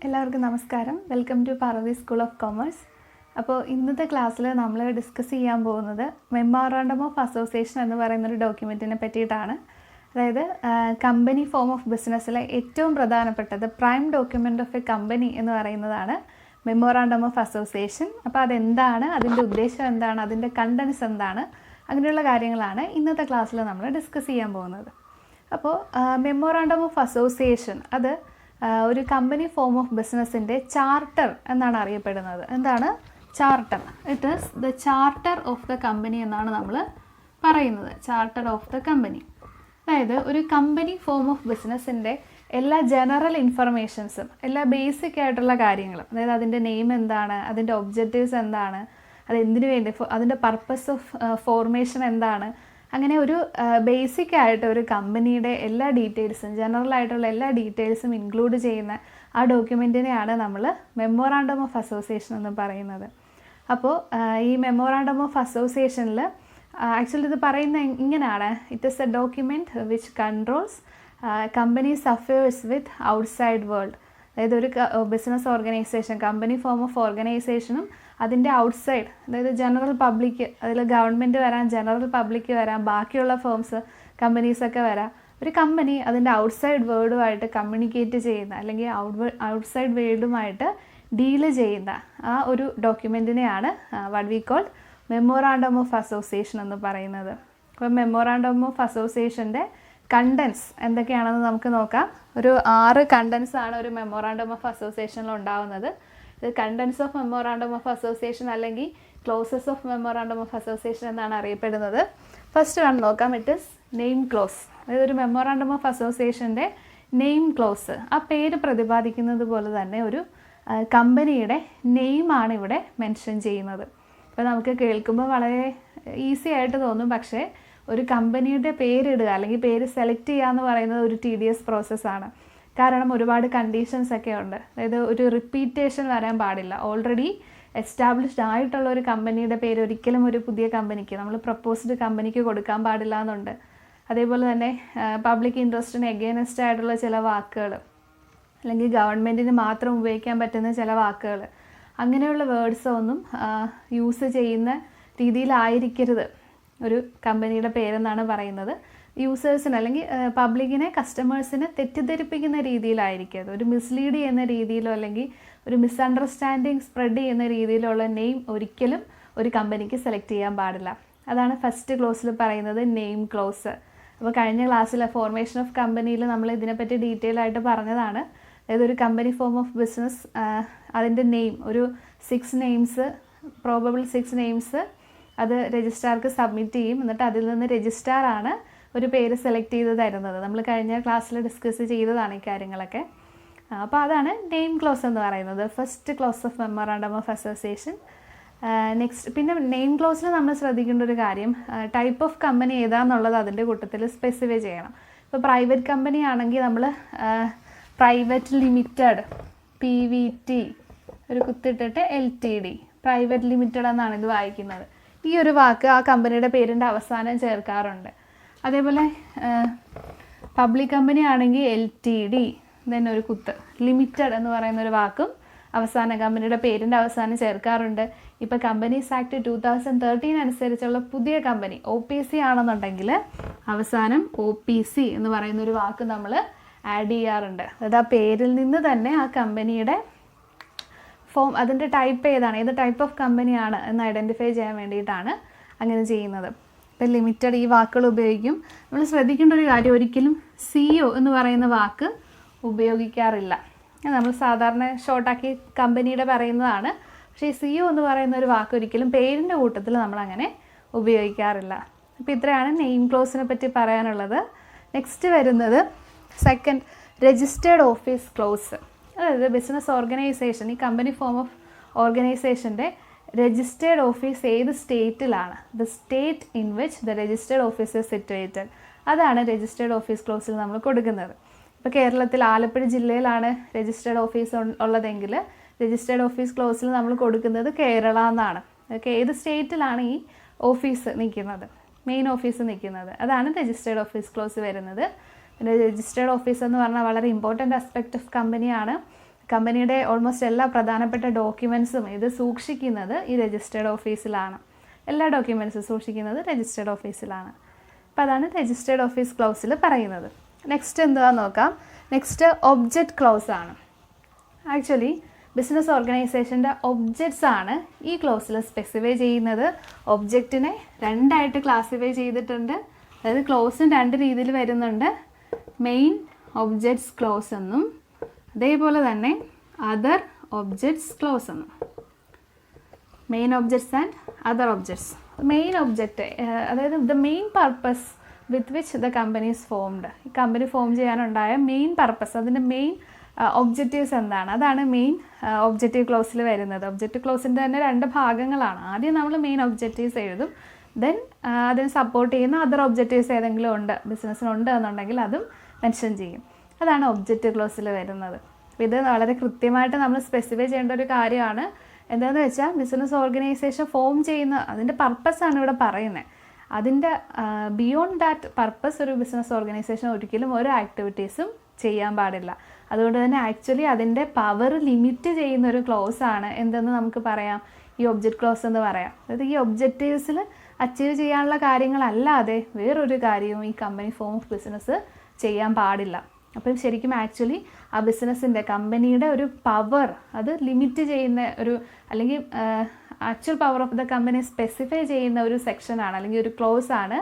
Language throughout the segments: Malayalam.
എല്ലാവർക്കും നമസ്കാരം. Welcome to Parvathy school of commerce. അപ്പോൾ ഇന്നത്തെ ക്ലാസ്സിൽ നമ്മൾ ഡിസ്കസ് ചെയ്യാൻ പോകുന്നത് മെമ്മോറാണ്ടം ഓഫ് അസോസിയേഷൻ എന്ന് പറയുന്നൊരു ഡോക്യുമെൻറ്റിനെ പറ്റിയിട്ടാണ്. അതായത് കമ്പനി ഫോം ഓഫ് ബിസിനസ്സിലെ ഏറ്റവും പ്രധാനപ്പെട്ടത് prime document of A company എന്ന് പറയുന്നതാണ് മെമ്മോറാണ്ടം ഓഫ് അസോസിയേഷൻ. അപ്പോൾ അതെന്താണ്, അതിൻ്റെ ഉദ്ദേശം എന്താണ്, അതിൻ്റെ കണ്ടൻസ് എന്താണ്, അങ്ങനെയുള്ള കാര്യങ്ങളാണ് ഇന്നത്തെ ക്ലാസ്സിൽ നമ്മൾ ഡിസ്കസ് ചെയ്യാൻ പോകുന്നത്. അപ്പോൾ മെമ്മോറാണ്ടം ഓഫ് അസോസിയേഷൻ അത് ഒരു കമ്പനി ഫോം ഓഫ് ബിസിനസ്സിൻ്റെ ചാർട്ടർ എന്നാണ് അറിയപ്പെടുന്നത്. എന്താണ് charter? It is the charter of the company എന്നാണ് നമ്മൾ പറയുന്നത്. ചാർട്ടർ ഓഫ് ദ കമ്പനി, അതായത് ഒരു കമ്പനി ഫോം ഓഫ് ബിസിനസ്സിൻ്റെ എല്ലാ ജനറൽ ഇൻഫർമേഷൻസും, എല്ലാ ബേസിക് ആയിട്ടുള്ള കാര്യങ്ങളും, അതായത് അതിൻ്റെ നെയിം എന്താണ്, അതിൻ്റെ ഒബ്ജക്റ്റീവ്സ് എന്താണ്, അത് എന്തിനു വേണ്ടി, അതിൻ്റെ പർപ്പസ് ഓഫ് ഫോർമേഷൻ എന്താണ്, അങ്ങനെ ഒരു ബേസിക് ആയിട്ട് ഒരു കമ്പനിയുടെ എല്ലാ ഡീറ്റെയിൽസും, ജനറൽ ആയിട്ടുള്ള എല്ലാ ഡീറ്റെയിൽസും ഇൻക്ലൂഡ് ചെയ്യുന്ന ആ ഡോക്യുമെൻറ്റിനെയാണ് നമ്മൾ മെമ്മോറാണ്ടം ഓഫ് അസോസിയേഷൻ എന്ന് പറയുന്നത്. അപ്പോൾ ഈ മെമ്മോറാണ്ടം ഓഫ് അസോസിയേഷനിൽ ആക്ച്വലി ഇത് പറയുന്ന ഇങ്ങനെയാണ്: it is A document which controls companies affairs with outside world. അതായത് ഒരു business organisation, company form of ഓർഗനൈസേഷനും അതിൻ്റെ ഔട്ട്സൈഡ്, അതായത് ജനറൽ പബ്ലിക്, അതിൽ ഗവൺമെൻറ് വരാം, ജനറൽ പബ്ലിക് വരാം, ബാക്കിയുള്ള ഫേംസ്, കമ്പനീസൊക്കെ വരാം. ഒരു കമ്പനി അതിൻ്റെ ഔട്ട്സൈഡ് വേൾഡുമായിട്ട് കമ്മ്യൂണിക്കേറ്റ് ചെയ്യുന്ന, അല്ലെങ്കിൽ ഔട്ട്സൈഡ് വേൾഡുമായിട്ട് ഡീല് ചെയ്യുന്ന ആ ഒരു ഡോക്യുമെൻറ്റിനെയാണ് what we call memorandum of association എന്ന് പറയുന്നത്. അപ്പോൾ മെമ്മോറാണ്ടം ഓഫ് അസോസിയേഷൻ്റെ കണ്ടൻസ് എന്തൊക്കെയാണെന്ന് നമുക്ക് നോക്കാം. ഒരു 6 കണ്ടൻസ് ആണ് ഒരു മെമ്മോറാണ്ടം ഓഫ് അസോസിയേഷനിൽ ഉണ്ടാവുന്നത്. ഇത് contents of memorandum of association അല്ലെങ്കിൽ clauses of memorandum of association എന്നാണ് അറിയപ്പെടുന്നത്. ഫസ്റ്റ് വൺ നോക്കാം. It is name clause. അതായത് ഒരു മെമ്മോറാണ്ടം ഓഫ് അസോസിയേഷൻ്റെ നെയിം ക്ലോസ്, ആ പേര് പ്രതിപാദിക്കുന്നത് പോലെ തന്നെ ഒരു കമ്പനിയുടെ നെയിമാണ് ഇവിടെ മെൻഷൻ ചെയ്യുന്നത്. അപ്പോൾ നമുക്ക് കേൾക്കുമ്പോൾ വളരെ ഈസി ആയിട്ട് തോന്നും, പക്ഷേ ഒരു കമ്പനിയുടെ പേരിടുക അല്ലെങ്കിൽ പേര് സെലക്ട് ചെയ്യുക എന്ന് പറയുന്നത് ഒരു ടീഡിയസ് പ്രോസസ്സാണ്. കാരണം ഒരുപാട് കണ്ടീഷൻസ് ഒക്കെ ഉണ്ട്. അതായത് ഒരു റിപ്പീറ്റേഷൻ വരാൻ പാടില്ല. ഓൾറെഡി എസ്റ്റാബ്ലിഷ്ഡ് ആയിട്ടുള്ള ഒരു കമ്പനിയുടെ പേര് ഒരിക്കലും ഒരു പുതിയ കമ്പനിക്ക്, നമ്മൾ പ്രപ്പോസ്ഡ് കമ്പനിക്ക് കൊടുക്കാൻ പാടില്ല എന്നുണ്ട്. അതേപോലെ തന്നെ പബ്ലിക് ഇൻട്രസ്റ്റിന് എഗെയിൻസ്റ്റ് ആയിട്ടുള്ള ചില വാക്കുകൾ, അല്ലെങ്കിൽ ഗവൺമെൻറ്റിന് മാത്രം ഉപയോഗിക്കാൻ പറ്റുന്ന ചില വാക്കുകൾ, അങ്ങനെയുള്ള വേർഡ്സ് ഒന്നും യൂസ് ചെയ്യുന്ന രീതിയിലായിരിക്കരുത് ഒരു കമ്പനിയുടെ പേരെന്നാണ് പറയുന്നത്. യൂസേഴ്സിന് അല്ലെങ്കിൽ പബ്ലിക്കിനെ, കസ്റ്റമേഴ്സിനെ തെറ്റിദ്ധരിപ്പിക്കുന്ന രീതിയിലായിരിക്കും. ഒരു മിസ്ലീഡ് ചെയ്യുന്ന രീതിയിലോ അല്ലെങ്കിൽ ഒരു മിസ്അണ്ടർസ്റ്റാൻഡിങ് സ്പ്രെഡ് ചെയ്യുന്ന രീതിയിലുള്ള നെയിം ഒരിക്കലും ഒരു കമ്പനിക്ക് സെലക്ട് ചെയ്യാൻ പാടില്ല. അതാണ് ഫസ്റ്റ് ക്ലോസിൽ പറയുന്നത്, നെയിം ക്ലോസ്. അപ്പോൾ കഴിഞ്ഞ ക്ലാസ്സിലെ ഫോർമേഷൻ ഓഫ് കമ്പനിയിൽ നമ്മൾ ഇതിനെപ്പറ്റി ഡീറ്റെയിൽ ആയിട്ട് പറഞ്ഞതാണ്. അതായത് ഒരു കമ്പനി ഫോം ഓഫ് ബിസിനസ്, അതിൻ്റെ നെയിം, ഒരു 6 നെയിംസ്, പ്രോബബിൾ 6 നെയിംസ് അത് രജിസ്ട്രാർക്ക് സബ്മിറ്റ് ചെയ്യും. എന്നിട്ട് അതിൽ നിന്ന് രജിസ്ട്രാറാണ് ഒരു പേര് സെലക്ട് ചെയ്ത് തരുന്നത്. നമ്മൾ കഴിഞ്ഞ ക്ലാസ്സിൽ ഡിസ്കസ് ചെയ്തതാണ് ഈ കാര്യങ്ങളൊക്കെ. അപ്പോൾ അതാണ് നെയിം ക്ലോസ് എന്ന് പറയുന്നത്, first close of memorandum of association. Next, പിന്നെ നെയിം ക്ലോസിൽ നമ്മൾ ശ്രദ്ധിക്കേണ്ട ഒരു കാര്യം, ടൈപ്പ് ഓഫ് കമ്പനി ഏതാണെന്നുള്ളത് അതിൻ്റെ കൂട്ടത്തിൽ സ്പെസിഫൈ ചെയ്യണം. ഇപ്പോൾ പ്രൈവറ്റ് കമ്പനി ആണെങ്കിൽ നമ്മൾ പ്രൈവറ്റ് ലിമിറ്റഡ്, PVT ഒരു കുത്തിട്ടിട്ട് LTD, പ്രൈവറ്റ് ലിമിറ്റഡ് എന്നാണ് ഇത് വായിക്കുന്നത്. ഈ ഒരു വാക്ക് ആ കമ്പനിയുടെ പേരിൻ്റെ അവസാനം ചേർക്കാറുണ്ട്. അതേപോലെ പബ്ലിക് കമ്പനി ആണെങ്കിൽ LTD, then ഒരു കുത്ത്, ലിമിറ്റഡ് എന്ന് പറയുന്ന ഒരു വാക്കും അവസാനം കമ്പനിയുടെ പേരിൻ്റെ അവസാനം ചേർക്കാറുണ്ട്. ഇപ്പോൾ കമ്പനീസ് ആക്ട് 2013 അനുസരിച്ചുള്ള പുതിയ കമ്പനി OPC ആണെന്നുണ്ടെങ്കിൽ അവസാനം OPC എന്ന് പറയുന്ന ഒരു വാക്ക് നമ്മൾ ആഡ് ചെയ്യാറുണ്ട്. അതായത് ആ പേരിൽ നിന്ന് തന്നെ ആ കമ്പനിയുടെ ഫോം, അതിൻ്റെ ടൈപ്പ് ഏതാണ്, ഏത് ടൈപ്പ് ഓഫ് കമ്പനിയാണ് എന്ന് ഐഡൻറ്റിഫൈ ചെയ്യാൻ വേണ്ടിയിട്ടാണ് അങ്ങനെ ചെയ്യുന്നത്. ഇപ്പം ലിമിറ്റഡ് ഈ വാക്കുകൾ ഉപയോഗിക്കും. നമ്മൾ ശ്രദ്ധിക്കേണ്ട ഒരു കാര്യം, ഒരിക്കലും CEO എന്ന് പറയുന്ന വാക്ക് ഉപയോഗിക്കാറില്ല. നമ്മൾ സാധാരണ ഷോർട്ടാക്കി കമ്പനിയുടെ പറയുന്നതാണ്. പക്ഷേ ഈ CEO എന്ന് പറയുന്ന ഒരു വാക്ക് ഒരിക്കലും പേരിൻ്റെ കൂട്ടത്തിൽ നമ്മളങ്ങനെ ഉപയോഗിക്കാറില്ല. അപ്പോൾ ഇത്രയാണ് നെയിം ക്ലോസിനെ പറ്റി പറയാനുള്ളത്. നെക്സ്റ്റ് വരുന്നത് സെക്കൻഡ്, രജിസ്റ്റേർഡ് ഓഫീസ് ക്ലോസ്. അതായത് ബിസിനസ് ഓർഗനൈസേഷൻ, ഈ കമ്പനി ഫോം ഓഫ് ഓർഗനൈസേഷൻ്റെ രജിസ്റ്റേർഡ് ഓഫീസ് ഏത് സ്റ്റേറ്റിലാണ്, the state in which the registered office is situated, അതാണ് രജിസ്റ്റേർഡ് ഓഫീസ് ക്ലോസിൽ നമ്മൾ കൊടുക്കുന്നത്. ഇപ്പോൾ കേരളത്തിൽ ആലപ്പുഴ ജില്ലയിലാണ് രജിസ്റ്റേർഡ് ഓഫീസ് ഉള്ളതെങ്കിൽ രജിസ്റ്റേർഡ് ഓഫീസ് ക്ലോസിൽ നമ്മൾ കൊടുക്കുന്നത് കേരള എന്നാണ്. ഏത് സ്റ്റേറ്റിലാണ് ഈ ഓഫീസ് നിൽക്കുന്നത്, മെയിൻ ഓഫീസ് നിൽക്കുന്നത്, അതാണ് രജിസ്റ്റേർഡ് ഓഫീസ് ക്ലോസ് വരുന്നത്. രജിസ്റ്റേർഡ് ഓഫീസ് എന്ന് പറഞ്ഞാൽ വളരെ ഇമ്പോർട്ടൻ്റ് ആസ്പെക്റ്റ് ഓഫ് കമ്പനിയാണ്. കമ്പനിയുടെ ഓൾമോസ്റ്റ് എല്ലാ പ്രധാനപ്പെട്ട ഡോക്യുമെൻസും ഇത് സൂക്ഷിക്കുന്നത് ഈ രജിസ്റ്റേർഡ് ഓഫീസിലാണ്. എല്ലാ ഡോക്യുമെൻസും സൂക്ഷിക്കുന്നത് രജിസ്റ്റേർഡ് ഓഫീസിലാണ്. അപ്പോൾ അതാണ് രജിസ്റ്റേർഡ് ഓഫീസ് ക്ലോസിൽ പറയുന്നത്. നെക്സ്റ്റ് എന്താണെന്ന് നോക്കാം. നെക്സ്റ്റ് ഒബ്ജക്റ്റ് ക്ലോസ് ആണ്. ആക്ച്വലി ബിസിനസ് ഓർഗനൈസേഷൻ്റെ ഒബ്ജക്ട്സ് ആണ് ഈ ക്ലോസിൽ സ്പെസിഫൈ ചെയ്യുന്നത്. ഒബ്ജക്റ്റിനെ രണ്ടായിട്ട് ക്ലാസിഫൈ ചെയ്തിട്ടുണ്ട്. അതായത് ക്ലോസും രണ്ട് രീതിയിൽ വരുന്നുണ്ട്. മെയിൻ ഒബ്ജക്ട്സ് ക്ലോസ് എന്നും അതേപോലെ തന്നെ അതർ ഒബ്ജക്ട്സ് ക്ലോസ് എന്നും. Main objects and other objects. Main object അതായത് the main purpose with which the company is formed. ഈ കമ്പനി ഫോം ചെയ്യാനുണ്ടായ മെയിൻ പർപ്പസ്, അതിൻ്റെ മെയിൻ ഒബ്ജക്റ്റീവ്സ് എന്താണ്, അതാണ് മെയിൻ ഒബ്ജക്റ്റീവ് ക്ലോസിൽ വരുന്നത്. ഒബ്ജക്റ്റീവ് ക്ലോസിൻ്റെ തന്നെ രണ്ട് ഭാഗങ്ങളാണ്. ആദ്യം നമ്മൾ മെയിൻ ഒബ്ജക്റ്റീവ്സ് എഴുതും. ദെൻ അതിന് സപ്പോർട്ട് ചെയ്യുന്ന അതർ ഒബ്ജക്റ്റീവ്സ് ഏതെങ്കിലും ഉണ്ട്, ബിസിനസ്സിനുണ്ട് എന്നുണ്ടെങ്കിൽ അതും മെൻഷൻ ചെയ്യും. അതാണ് ഒബ്ജക്റ്റീവ് ക്ലോസിൽ വരുന്നത്. അപ്പോൾ ഇത് വളരെ കൃത്യമായിട്ട് നമ്മൾ സ്പെസിഫൈ ചെയ്യേണ്ട ഒരു കാര്യമാണ്. എന്താണെന്ന് വെച്ചാൽ ബിസിനസ് ഓർഗനൈസേഷൻ ഫോം ചെയ്യുന്ന അതിൻ്റെ പർപ്പസാണ് ഇവിടെ പറയുന്നത്. അതിൻ്റെ ബിയോണ്ട് ദാറ്റ് പർപ്പസ് ഒരു ബിസിനസ് ഓർഗനൈസേഷൻ ഒരിക്കലും ഒരു ആക്ടിവിറ്റീസും ചെയ്യാൻ പാടില്ല. അതുകൊണ്ട് തന്നെ ആക്ച്വലി അതിൻ്റെ പവർ ലിമിറ്റ് ചെയ്യുന്ന ഒരു ക്ലോസ് ആണ് എന്തെന്ന് നമുക്ക് പറയാം, ഈ ഒബ്ജക്റ്റ് ക്ലോസ് എന്ന് പറയാം. അതായത് ഈ ഒബ്ജക്റ്റീവ്സിൽ അച്ചീവ് ചെയ്യാനുള്ള കാര്യങ്ങളല്ലാതെ വേറൊരു കാര്യവും ഈ കമ്പനി ഫോം ഓഫ് ബിസിനസ് ചെയ്യാൻ പാടില്ല. അപ്പം ശരിക്കും ആക്ച്വലി ആ ബിസിനസ്സിൻ്റെ കമ്പനിയുടെ ഒരു പവർ അത് ലിമിറ്റ് ചെയ്യുന്ന ഒരു, അല്ലെങ്കിൽ actual power of the company specify ചെയ്യുന്ന ഒരു സെക്ഷനാണ് അല്ലെങ്കിൽ ഒരു ക്ലോസ് ആണ്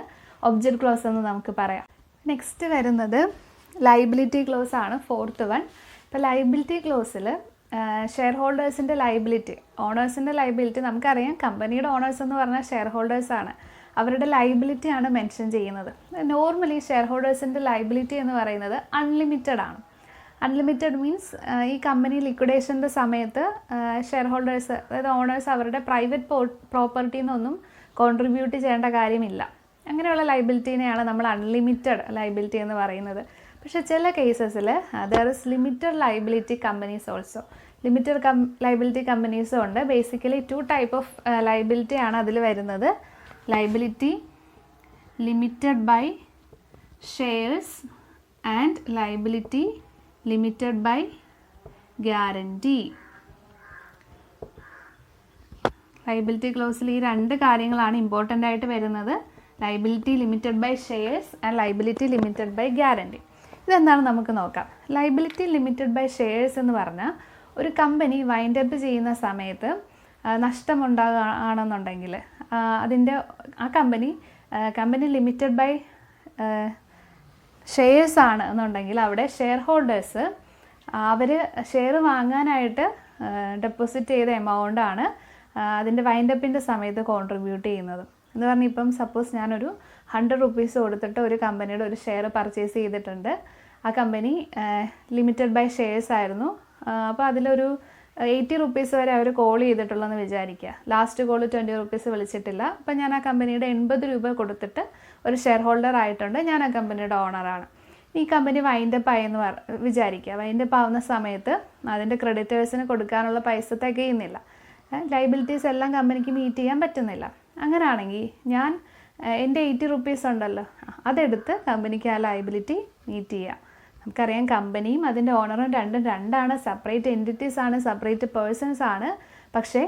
ഒബ്ജക്റ്റ് ക്ലോസ് എന്ന് നമുക്ക് പറയാം. നെക്സ്റ്റ് വരുന്നത് ലയബിലിറ്റി ക്ലോസ് ആണ്, ഫോർത്ത് വൺ. ഇപ്പോൾ ലയബിലിറ്റി ക്ലോസിൽ ഷെയർ ഹോൾഡേഴ്സിൻ്റെ ലയബിലിറ്റി, ഓണേഴ്സിൻ്റെ ലയബിലിറ്റി നമുക്കറിയാം. കമ്പനിയുടെ ഓണേഴ്സ് എന്ന് പറഞ്ഞാൽ ഷെയർ ഹോൾഡേഴ്സാണ്. അവരുടെ ലയബിലിറ്റിയാണ് മെൻഷൻ ചെയ്യുന്നത്. നോർമലി ഷെയർ ഹോൾഡേഴ്സിൻ്റെ ലയബിലിറ്റി എന്ന് പറയുന്നത് അൺലിമിറ്റഡ് ആണ്. അൺലിമിറ്റഡ് മീൻസ് ഈ കമ്പനി ലിക്വിഡേഷൻ്റെ സമയത്ത് ഷെയർ ഹോൾഡേഴ്സ്, അതായത് ഓണേഴ്സ് അവരുടെ പ്രൈവറ്റ് പ്രോപ്പർട്ടിയിൽ നിന്നൊന്നും കോൺട്രിബ്യൂട്ട് ചെയ്യേണ്ട കാര്യമില്ല. അങ്ങനെയുള്ള ലയബിലിറ്റീനെയാണ് നമ്മൾ അൺലിമിറ്റഡ് ലയബിലിറ്റി എന്ന് പറയുന്നത്. പക്ഷേ ചില കേസസിൽ there is limited liability companies also. Limited liability കമ്പനീസും ഉണ്ട്. ബേസിക്കലി 2 ടൈപ്പ് ഓഫ് ലയബിലിറ്റി ആണ് അതിൽ വരുന്നത്. Liability limited by shares and liability limited by guarantee. Liability ക്ലോസിൽ ഈ രണ്ട് കാര്യങ്ങളാണ് ഇമ്പോർട്ടൻ്റ് ആയിട്ട് വരുന്നത്. Liability limited by shares and liability limited by guarantee. ഇതെന്താണ് നമുക്ക് നോക്കാം. ലയബിലിറ്റി ലിമിറ്റഡ് ബൈ ഷെയർസ് എന്ന് പറഞ്ഞാൽ ഒരു കമ്പനി വൈൻഡപ്പ് ചെയ്യുന്ന സമയത്ത് നഷ്ടമുണ്ടാകുകയാണെന്നുണ്ടെങ്കിൽ അതിൻ്റെ ആ കമ്പനി ലിമിറ്റഡ് ബൈ ഷെയർസ് ആണ് എന്നുണ്ടെങ്കിൽ അവിടെ ഷെയർ ഹോൾഡേഴ്സ് അവർ ഷെയർ വാങ്ങാനായിട്ട് ഡെപ്പോസിറ്റ് ചെയ്ത എമൗണ്ടാണ് അതിൻ്റെ വൈൻഡപ്പിൻ്റെ സമയത്ത് കോൺട്രിബ്യൂട്ട് ചെയ്യുന്നത്. എന്ന് പറഞ്ഞാൽ ഇപ്പം സപ്പോസ് ഞാനൊരു 100 rupees കൊടുത്തിട്ട് ഒരു കമ്പനിയുടെ ഒരു ഷെയർ പർച്ചേസ് ചെയ്തിട്ടുണ്ട്. ആ കമ്പനി ലിമിറ്റഡ് ബൈ ഷെയർസ് ആയിരുന്നു. അപ്പോൾ അതിലൊരു 80 rupees വരെ അവർ കോൾ ചെയ്തിട്ടുള്ളതെന്ന് വിചാരിക്കുക. ലാസ്റ്റ് കോൾ 20 rupees വിളിച്ചിട്ടില്ല. അപ്പം ഞാൻ ആ കമ്പനിയുടെ 80 രൂപ കൊടുത്തിട്ട് ഒരു ഷെയർ ഹോൾഡർ ആയിട്ടുണ്ട്. ഞാൻ ആ കമ്പനിയുടെ ഓണറാണ്. ഈ കമ്പനി വൈൻഡപ്പ് ആയെന്ന് വിചാരിക്കുക. വൈൻഡപ്പ് ആവുന്ന സമയത്ത് അതിൻ്റെ ക്രെഡിറ്റേഴ്സിന് കൊടുക്കാനുള്ള പൈസ തികയുന്നില്ല. ലയബിലിറ്റീസ് എല്ലാം കമ്പനിക്ക് മീറ്റ് ചെയ്യാൻ പറ്റുന്നില്ല. അങ്ങനെയാണെങ്കിൽ ഞാൻ എൻ്റെ 80 rupees ഉണ്ടല്ലോ, അതെടുത്ത് കമ്പനിക്ക് ആ ലയബിലിറ്റി മീറ്റ് ചെയ്യാം. നമുക്കറിയാം കമ്പനിയും അതിൻ്റെ ഓണറും രണ്ടാണ്, സെപ്പറേറ്റ് എൻറ്റിറ്റീസ് ആണ്, സെപ്പറേറ്റ് പേഴ്സൺസ് ആണ്. പക്ഷേ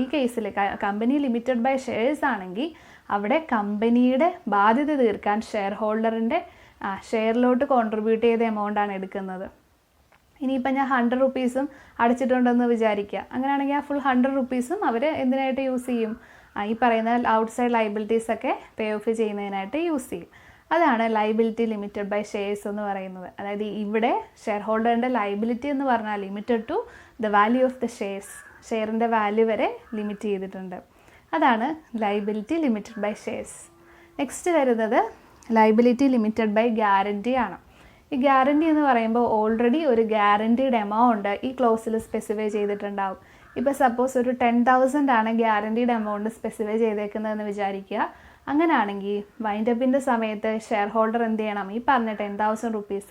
ഈ കേസിൽ കമ്പനി ലിമിറ്റഡ് ബൈ ഷെയർസ് ആണെങ്കിൽ അവിടെ കമ്പനിയുടെ ബാധ്യത തീർക്കാൻ ഷെയർ ഹോൾഡറിൻ്റെ ഷെയറിലോട്ട് കോൺട്രിബ്യൂട്ട് ചെയ്ത എമൗണ്ടാണ് എടുക്കുന്നത്. ഇനിയിപ്പം ഞാൻ 100 rupees അടച്ചിട്ടുണ്ടെന്ന് വിചാരിക്കുക. അങ്ങനെയാണെങ്കിൽ ആ ഫുൾ 100 rupees അവർ എന്തിനായിട്ട് യൂസ് ചെയ്യും? ഈ പറയുന്ന ഔട്ട്സൈഡ് ലയബിലിറ്റീസൊക്കെ പേ ഓഫ് ചെയ്യുന്നതിനായിട്ട് യൂസ് ചെയ്യും. അതാണ് ലയബിലിറ്റി ലിമിറ്റഡ് ബൈ ഷെയർസ് എന്ന് പറയുന്നത്. അതായത് ഇവിടെ ഷെയർ ഹോൾഡറിൻ്റെ ലയബിലിറ്റി എന്ന് പറഞ്ഞാൽ limited to the value of the shares, ഷെയറിൻ്റെ വാല്യൂ വരെ ലിമിറ്റ് ചെയ്തിട്ടുണ്ട്. അതാണ് liability limited by shares. Next വരുന്നത് ലയബിലിറ്റി ലിമിറ്റഡ് ബൈ ഗ്യാരൻറ്റി ആണ്. ഈ ഗ്യാരൻറ്റി എന്ന് പറയുമ്പോൾ ഓൾറെഡി ഒരു ഗ്യാരൻറ്റീഡ് എമൗണ്ട് ഈ ക്ലോസിൽ സ്പെസിഫൈ ചെയ്തിട്ടുണ്ടാവും. ഇപ്പോൾ സപ്പോസ് ഒരു 10,000 ആണ് ഗ്യാരൻറ്റീഡ് എമൗണ്ട് സ്പെസിഫൈ ചെയ്തേക്കുന്നതെന്ന് വിചാരിക്കുക. അങ്ങനെയാണെങ്കിൽ വൈൻഡപ്പിൻ്റെ സമയത്ത് ഷെയർ ഹോൾഡർ എന്ത് ചെയ്യണം? ഈ പറഞ്ഞ 10,000 rupees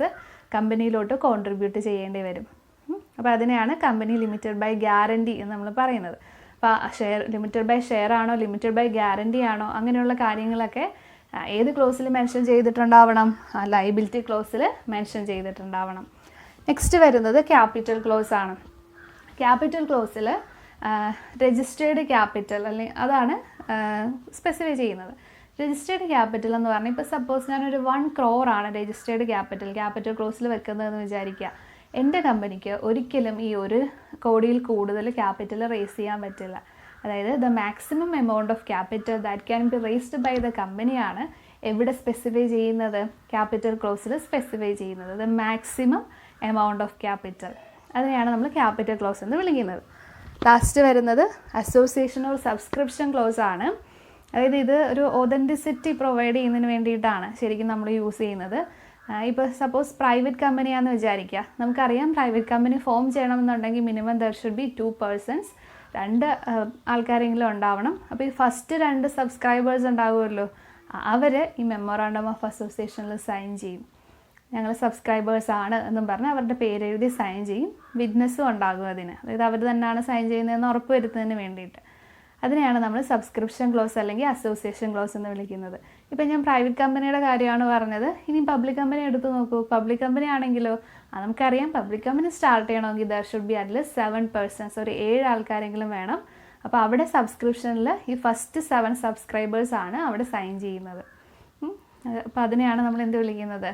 കമ്പനിയിലോട്ട് കോൺട്രിബ്യൂട്ട് ചെയ്യേണ്ടി വരും. അപ്പോൾ അതിനെയാണ് കമ്പനി ലിമിറ്റഡ് ബൈ ഗ്യാരൻറ്റി എന്ന് നമ്മൾ പറയുന്നത്. അപ്പോൾ ഷെയർ ലിമിറ്റഡ് ബൈ ഷെയർ ആണോ ലിമിറ്റഡ് ബൈ ഗ്യാരൻറ്റി ആണോ അങ്ങനെയുള്ള കാര്യങ്ങളൊക്കെ ഏത് ക്ലോസിൽ മെൻഷൻ ചെയ്തിട്ടുണ്ടാവണം? ലയബിലിറ്റി ക്ലോസിൽ മെൻഷൻ ചെയ്തിട്ടുണ്ടാവണം. നെക്സ്റ്റ് വരുന്നത് ക്യാപിറ്റൽ ക്ലോസ് ആണ്. ക്യാപിറ്റൽ ക്ലോസിൽ രജിസ്റ്റേർഡ് ക്യാപിറ്റൽ അല്ലെങ്കിൽ അതാണ് സ്പെസിഫൈ ചെയ്യുന്നത്. രജിസ്റ്റേർഡ് ക്യാപിറ്റൽ എന്ന് പറഞ്ഞാൽ ഇപ്പോൾ സപ്പോസ് ഞാനൊരു 1 crore ആണ് രജിസ്റ്റേർഡ് ക്യാപിറ്റൽ ക്ലോസിൽ വെക്കുന്നതെന്ന് വിചാരിക്കുക. എൻ്റെ കമ്പനിക്ക് ഒരിക്കലും ഈ 1 കോടിയിൽ കൂടുതൽ ക്യാപിറ്റൽ റേസ് ചെയ്യാൻ പറ്റില്ല. അതായത് the maximum amount of capital that can be raised by the കമ്പനിയാണ് എവിടെ സ്പെസിഫൈ ചെയ്യുന്നത്, ക്യാപിറ്റൽ ക്ലോസിൽ സ്പെസിഫൈ ചെയ്യുന്നത്. The maximum amount of capital, അതിനെയാണ് നമ്മൾ ക്യാപിറ്റൽ ക്ലോസ് എന്ന് വിളിക്കുന്നത്. ലാസ്റ്റ് വരുന്നത് അസോസിയേഷൻ ഓർ സബ്സ്ക്രിപ്ഷൻ ക്ലോസ് ആണ്. അതായത് ഇത് ഒരു ഒതൻറ്റിസിറ്റി പ്രൊവൈഡ് ചെയ്യുന്നതിന് വേണ്ടിയിട്ടാണ് ശരിക്കും നമ്മൾ യൂസ് ചെയ്യുന്നത്. ഇപ്പോൾ സപ്പോസ് പ്രൈവറ്റ് കമ്പനിയാണെന്ന് വിചാരിക്കുക. നമുക്കറിയാം പ്രൈവറ്റ് കമ്പനി ഫോം ചെയ്യണമെന്നുണ്ടെങ്കിൽ minimum there should be 2 persons, 2 ആൾക്കാരെങ്കിലും ഉണ്ടാവണം. അപ്പോൾ ഈ ഫസ്റ്റ് 2 സബ്സ്ക്രൈബേഴ്സ് ഉണ്ടാവുമല്ലോ, അവർ ഈ മെമ്മോറാണ്ടം ഓഫ് അസോസിയേഷനിൽ സൈൻ ചെയ്യും. ഞങ്ങൾ സബ്സ്ക്രൈബേഴ്സ് ആണ് എന്നും പറഞ്ഞ് അവരുടെ പേര് എഴുതി സൈൻ ചെയ്യും. വിറ്റ്നസ്സും ഉണ്ടാകും അതിന്, അതായത് അവർ തന്നെയാണ് സൈൻ ചെയ്യുന്നതെന്ന് ഉറപ്പ് വരുത്തുന്നതിന് വേണ്ടിയിട്ട്. അതിനെയാണ് നമ്മൾ സബ്സ്ക്രിപ്ഷൻ ക്ലോസ് അല്ലെങ്കിൽ അസോസിയേഷൻ ക്ലോസ് എന്ന് വിളിക്കുന്നത്. ഇപ്പം ഞാൻ പ്രൈവറ്റ് കമ്പനിയുടെ കാര്യമാണ് പറഞ്ഞത്. ഇനി പബ്ലിക് കമ്പനി എടുത്ത് നോക്കൂ. പബ്ലിക് കമ്പനി ആണെങ്കിലോ നമുക്കറിയാം പബ്ലിക് കമ്പനി സ്റ്റാർട്ട് ചെയ്യണമെങ്കിൽ there should be at least 7 persons, ഒരു 7 ആൾക്കാരെങ്കിലും വേണം. അപ്പോൾ അവിടെ സബ്സ്ക്രിപ്ഷനിൽ ഈ ഫസ്റ്റ് 7 സബ്സ്ക്രൈബേഴ്സ് ആണ് അവിടെ സൈൻ ചെയ്യുന്നത്. അപ്പോൾ അതിനെയാണ് നമ്മൾ എന്ത് വിളിക്കുന്നത്,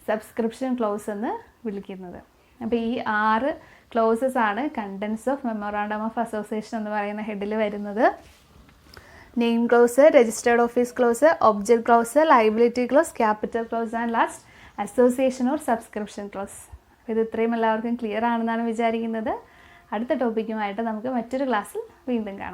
സബ്സ്ക്രിപ്ഷൻ ക്ലോസ് എന്ന് വിളിക്കുന്നത്. അപ്പോൾ ഈ 6 ക്ലോസസ് ആണ് contents of memorandum of association എന്ന് പറയുന്ന ഹെഡിൽ വരുന്നത്. Name clause, registered office clause, object clause, liability clause, capital clause and last association or subscription clause. ഇത് ഇത്രയും എല്ലാവർക്കും ക്ലിയർ ആണെന്നാണ് വിചാരിക്കുന്നത്. അടുത്ത ടോപ്പിക്കുമായിട്ട് നമുക്ക് മറ്റൊരു ക്ലാസ്സിൽ വീണ്ടും കാണാം.